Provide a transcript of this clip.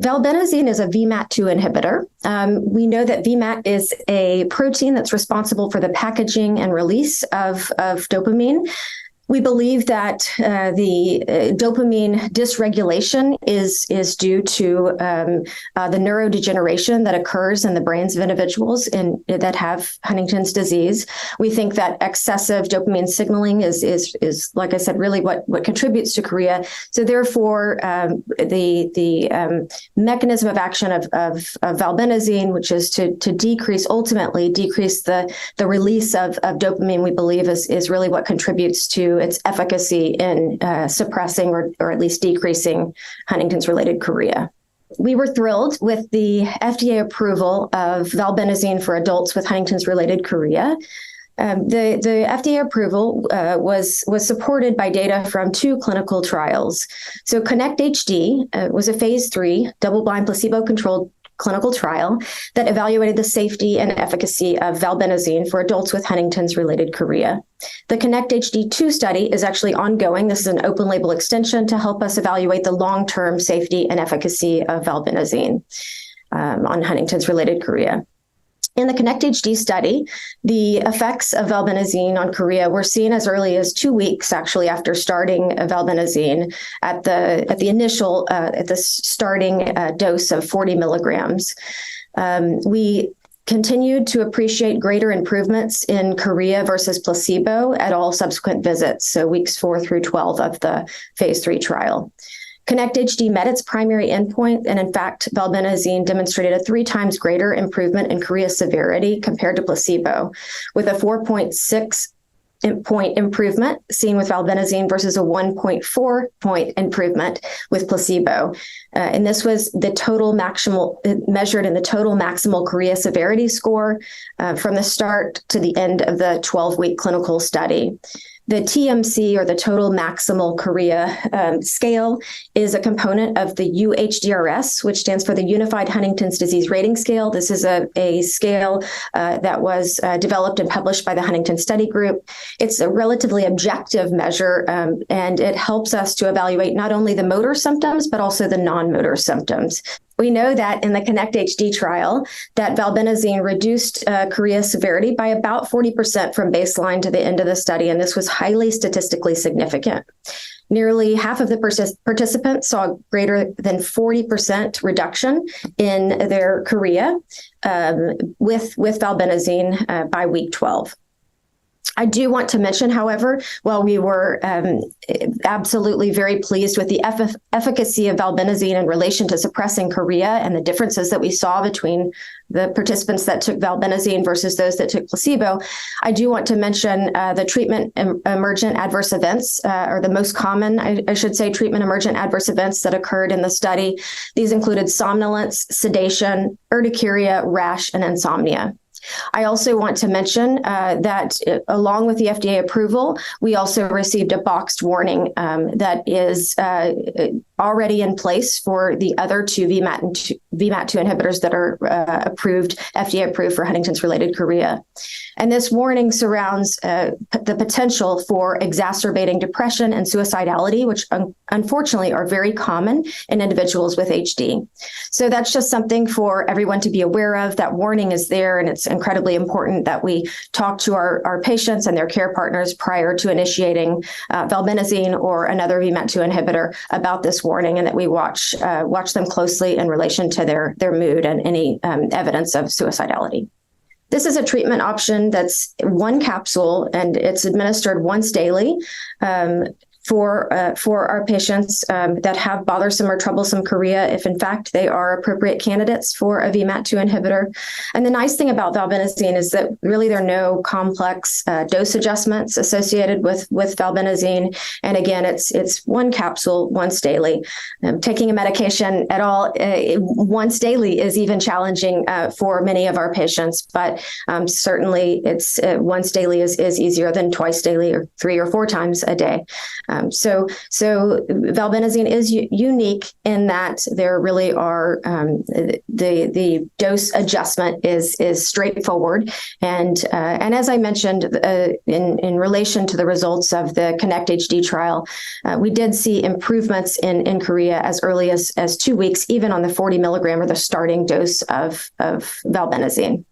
Valbenazine is a VMAT2 inhibitor. We know that VMAT is a protein that's responsible for the packaging and release of dopamine. We believe that the dopamine dysregulation is due to the neurodegeneration that occurs in the brains of individuals that have Huntington's disease. We think that excessive dopamine signaling is like I said, really what contributes to chorea. So therefore, the mechanism of action of valbenazine, which is to ultimately decrease the release of dopamine, we believe is really what contributes to its efficacy in suppressing or at least decreasing Huntington's-related chorea. We were thrilled with the FDA approval of valbenazine for adults with Huntington's-related chorea. The FDA approval was supported by data from 2 clinical trials. So KINECT-HD was a Phase III, double-blind, placebo-controlled clinical trial that evaluated the safety and efficacy of valbenazine for adults with Huntington's-related chorea. The KINECT-HD 2 study is actually ongoing. This is an open-label extension to help us evaluate the long-term safety and efficacy of valbenazine on Huntington's-related chorea. In the KINECT-HD study, the effects of valbenazine on chorea were seen as early as 2 weeks, actually, after starting valbenazine at the starting dose of 40 milligrams. We continued to appreciate greater improvements in chorea versus placebo at all subsequent visits, so weeks 4 through 12 of the Phase III trial. KINECT-HD met its primary endpoint, and in fact, valbenazine demonstrated a 3 times greater improvement in chorea severity compared to placebo, with a 4.6 point improvement seen with valbenazine versus a 1.4 point improvement with placebo. And this was the total maximal, measured in the total maximal chorea severity score from the start to the end of the 12-week clinical study. The TMC, or the total maximal chorea scale, is a component of the UHDRS, which stands for the Unified Huntington's Disease Rating Scale. This is a scale that was developed and published by the Huntington Study Group. It's a relatively objective measure, and it helps us to evaluate not only the motor symptoms, but also the non-motor symptoms. We know that in the KINECT-HD trial, that valbenazine reduced chorea severity by about 40% from baseline to the end of the study, and this was highly statistically significant. Nearly half of the participants saw greater than 40% reduction in their chorea with valbenazine by week 12. I do want to mention, however, while we were absolutely very pleased with the efficacy of valbenazine in relation to suppressing chorea and the differences that we saw between the participants that took valbenazine versus those that took placebo, I do want to mention the treatment-emergent adverse events, or the most common, I should say, treatment-emergent adverse events that occurred in the study. These included somnolence, sedation, urticaria, rash, and insomnia. I also want to mention that along with the FDA approval, we also received a boxed warning that is already in place for the other 2 VMAT2 inhibitors that are FDA approved for Huntington's-related chorea. And this warning surrounds the potential for exacerbating depression and suicidality, which unfortunately are very common in individuals with HD. So that's just something for everyone to be aware of. That warning is there, and it's incredibly important that we talk to our patients and their care partners prior to initiating valbenazine or another VMAT2 inhibitor about this warning, and that we watch them closely in relation to their mood and any evidence of suicidality. This is a treatment option that's 1 capsule, and it's administered once daily for our patients that have bothersome or troublesome chorea, if in fact they are appropriate candidates for a VMAT2 inhibitor. And the nice thing about valbenazine is that really there are no complex dose adjustments associated with valbenazine. And again, it's 1 capsule once daily. Taking a medication at all once daily is even challenging for many of our patients, but certainly it's once daily is easier than twice daily or 3 or 4 times a day. So valbenazine is unique in that there really are the dose adjustment is straightforward, and as I mentioned in relation to the results of the KINECT-HD trial, we did see improvements in chorea as early as 2 weeks, even on the 40 milligram or the starting dose of valbenazine.